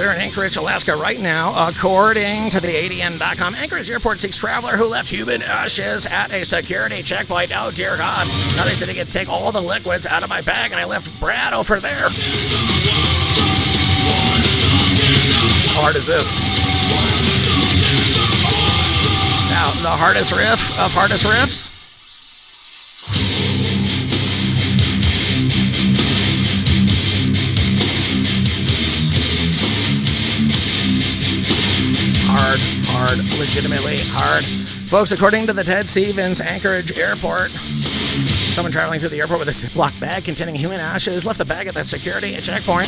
there in Anchorage, Alaska right now. According to the ADN.com, Anchorage Airport seeks traveler who left human ashes at a security checkpoint. Oh, dear God. Now they said he could take all the liquids out of my bag, and I left Brad over there. How hard is this? Now, the hardest riff of hardest riffs. Hard, legitimately hard. Folks, according to the Ted Stevens Anchorage Airport, someone traveling through the airport with a Ziploc bag containing human ashes left the bag at the security checkpoint.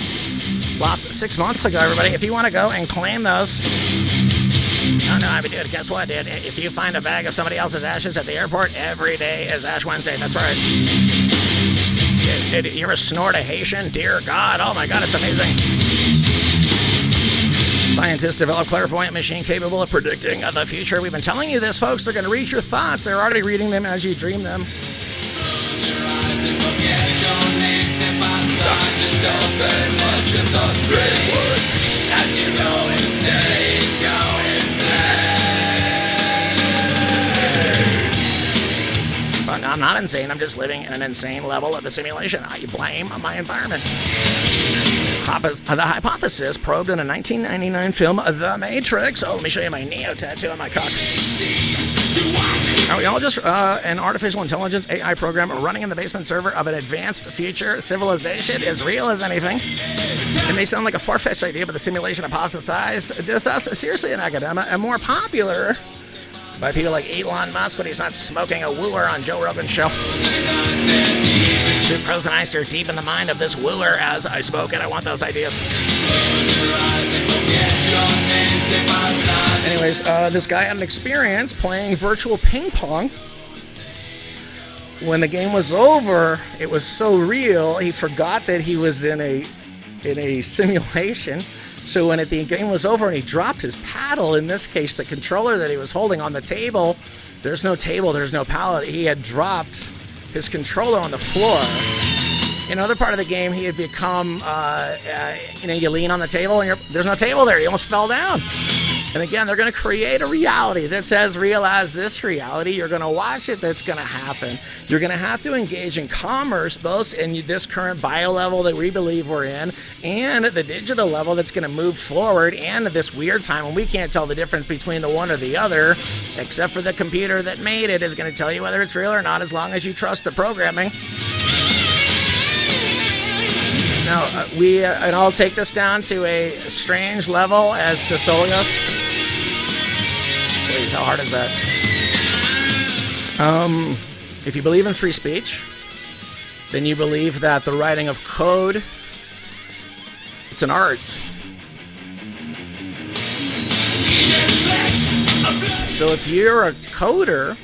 Lost 6 months ago, everybody. If you want to go and claim those... Oh, no, I mean, dude, guess what, dude? If you find a bag of somebody else's ashes at the airport, every day is Ash Wednesday. That's right. Dude, you ever snort a Haitian? Dear God. Oh, my God, it's amazing. Scientists develop clairvoyant machine capable of predicting the future. We've been telling you this, folks. They're going to read your thoughts. They're already reading them as you dream them. As you go insane, go insane. But I'm not insane. I'm just living in an insane level of the simulation. I blame my environment. The hypothesis probed in a 1999 film, The Matrix. Oh, let me show you my Neo tattoo on my cock. Are we all just an artificial intelligence AI program running in the basement server of an advanced future civilization as real as anything? It may sound like a far-fetched idea, but the simulation hypothesized is seriously an academic and more popular by people like Elon Musk when he's not smoking a wooer on Joe Rogan's show. Dude, Frozen I stare deep in the mind of this wooer as I smoke, and I want those ideas. Anyways, this guy had an experience playing virtual ping pong. When the game was over, it was so real, he forgot that he was in a simulation. So when the game was over and he dropped his paddle, in this case, the controller that he was holding on the table, there's no table, there's no pallet. He had dropped his controller on the floor. In another part of the game, he had become, you lean on the table and there's no table there. He almost fell down. And again, they're going to create a reality that's as real as this reality. You're going to watch it. That's going to happen. You're going to have to engage in commerce, both in this current bio level that we believe we're in, and the digital level that's going to move forward, and this weird time when we can't tell the difference between the one or the other, except for the computer that made it is going to tell you whether it's real or not, as long as you trust the programming. Now, and I'll take this down to a strange level as the soul goes. Please, how hard is that? If you believe in free speech, then you believe that the writing of code, it's an art. So if you're a coder,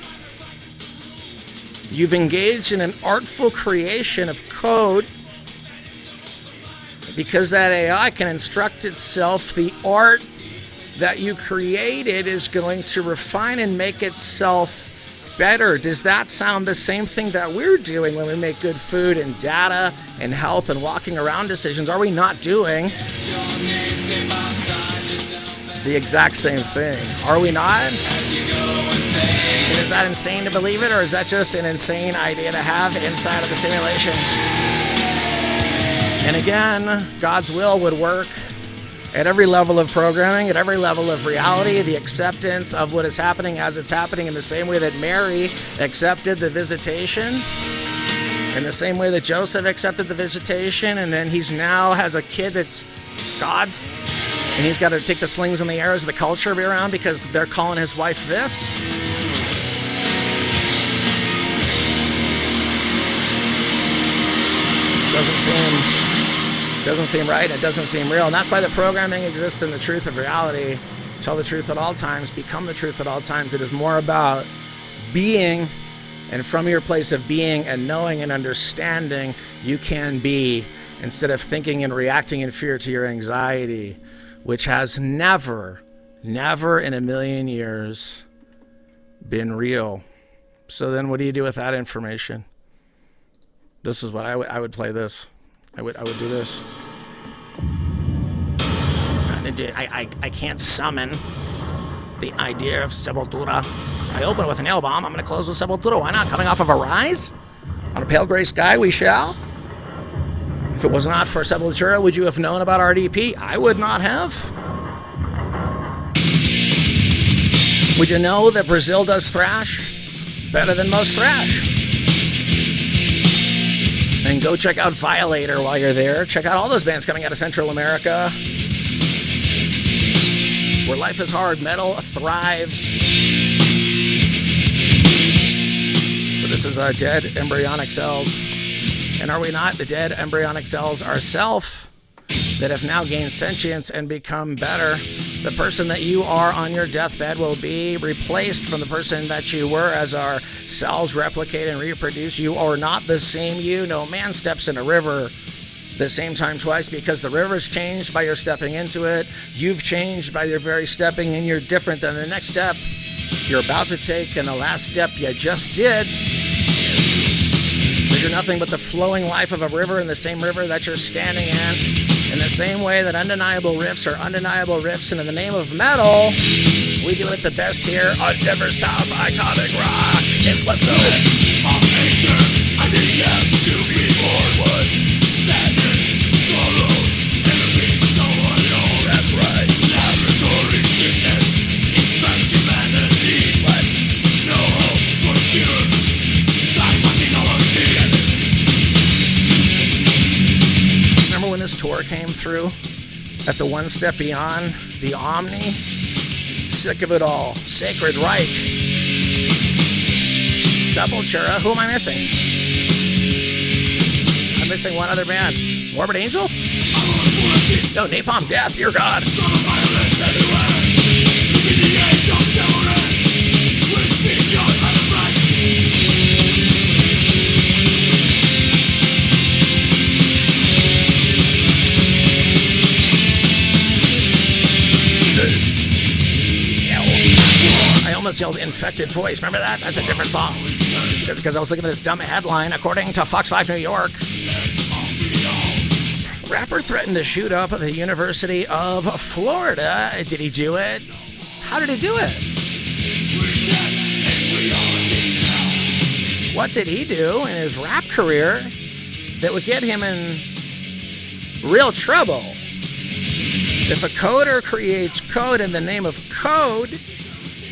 you've engaged in an artful creation of code, because that AI can instruct itself. The art that you created is going to refine and make itself better. Does that sound the same thing that we're doing when we make good food and data and health and walking around decisions? Are we not doing the exact same thing? Are we not? And is that insane to believe it, or is that just an insane idea to have inside of the simulation? And again, God's will would work at every level of programming, at every level of reality, the acceptance of what is happening as it's happening, in the same way that Mary accepted the visitation, in the same way that Joseph accepted the visitation, and then he's now has a kid that's God's, and he's got to take the slings and the arrows of the culture around because they're calling his wife this. Doesn't seem right. It doesn't seem real. And that's why the programming exists in the truth of reality. Tell the truth at all times. Become the truth at all times. It is more about being, and from your place of being and knowing and understanding, you can be, instead of thinking and reacting in fear to your anxiety, which has never in a million years been real. So then what do you do with that information? This is what I would play this. I would do this. I can't summon the idea of Sepultura. I open with a nail bomb. I'm going to close with Sepultura. Why not? Coming off of a rise? On a pale gray sky, we shall. If it was not for Sepultura, would you have known about RDP? I would not have. Would you know that Brazil does thrash better than most thrash? And go check out Violator while you're there. Check out all those bands coming out of Central America. Where life is hard, metal thrives. So this is dead embryonic cells. And are we not the dead embryonic cells ourselves that have now gained sentience and become better? The person that you are on your deathbed will be replaced from the person that you were as our cells replicate and reproduce. You are not the same you. No man steps in a river the same time twice, because the river's changed by your stepping into it. You've changed by your very stepping, and you're different than the next step you're about to take and the last step you just did. Because you're nothing but the flowing life of a river, in the same river that you're standing in the same way that undeniable riffs are undeniable riffs. And in the name of metal, we do it the best here on Denver's top iconic rock. It's Let's Go. I'm ancient, I didn't have to be born. What? Sadness, sorrow, everything so unknown. That's right. Laboratory sickness, infects humanity. But no hope for cure. Remember when this tour came through at the One Step Beyond, the Omni? Sick of it all. Sacred Reich. Sepultura. Who am I missing? I'm missing one other band. Morbid Angel? No, Napalm Death. Dear God. I almost yelled Infected Voice. Remember that? That's a different song. Because I was looking at this dumb headline. According to Fox 5 New York, rapper threatened to shoot up at the University of Florida. Did he do it? How did he do it? What did he do in his rap career that would get him in real trouble? If a coder creates code in the name of code,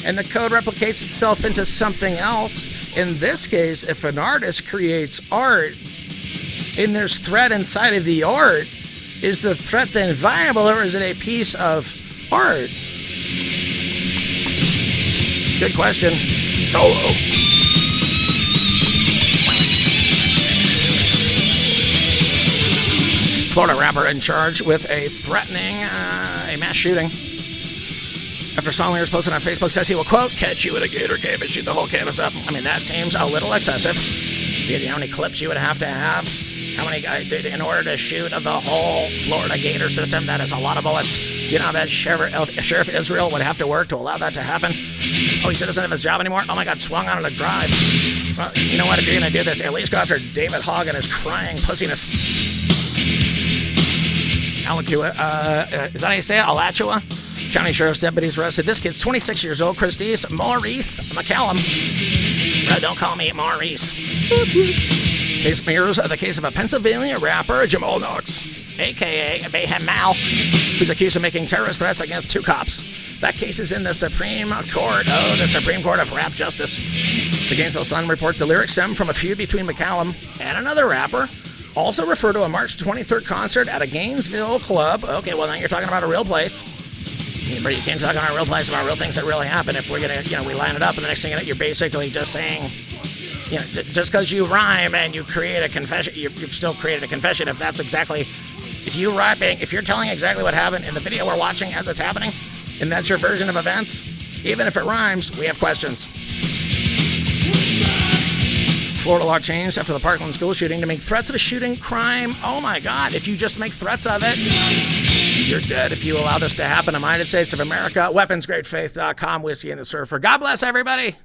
and the code replicates itself into something else, in this case, if an artist creates art and there's threat inside of the art, is the threat then viable, or is it a piece of art? Good question. Solo. Florida rapper in charge with a threatening a mass shooting. After songwriters posted on Facebook says he will, quote, catch you at a gator game and shoot the whole campus up. I mean, that seems a little excessive. Do you know how many clips you would have to have? How many in order to shoot the whole Florida gator system? That is a lot of bullets. Do you know how that Sheriff Israel would have to work to allow that to happen? Oh, he said doesn't have his job anymore? Oh my God, swung on a drive. Well, you know what? If you're going to do this, at least go after David Hogg and his crying pussiness. Alachua, is that how you say it? Alachua? County Sheriff's deputies arrested this kid's 26 years old, Maurice McCallum. Don't call me Maurice. Case mirrors the case of a Pennsylvania rapper, Jamal Knox, a.k.a. Mayhem Mal, who's accused of making terrorist threats against two cops. That case is in the Supreme Court. Oh, the Supreme Court of Rap Justice. The Gainesville Sun reports the lyrics stem from a feud between McCallum and another rapper. Also refer to a March 23rd concert at a Gainesville club. Okay, well, now you're talking about a real place. But you can't talk about a real place about real things that really happen. If we're going to, we line it up, and the next thing you're basically just saying, just because you rhyme and you create a confession, you've still created a confession. If that's exactly, if you're telling exactly what happened in the video we're watching as it's happening, and that's your version of events, even if it rhymes, we have questions. Florida law changed after the Parkland school shooting to make threats of a shooting crime. Oh my God, if you just make threats of it, you're dead. If you allow this to happen in the United States of America, weaponsgradefaith.com, Whiskey and the Surfer. God bless everybody.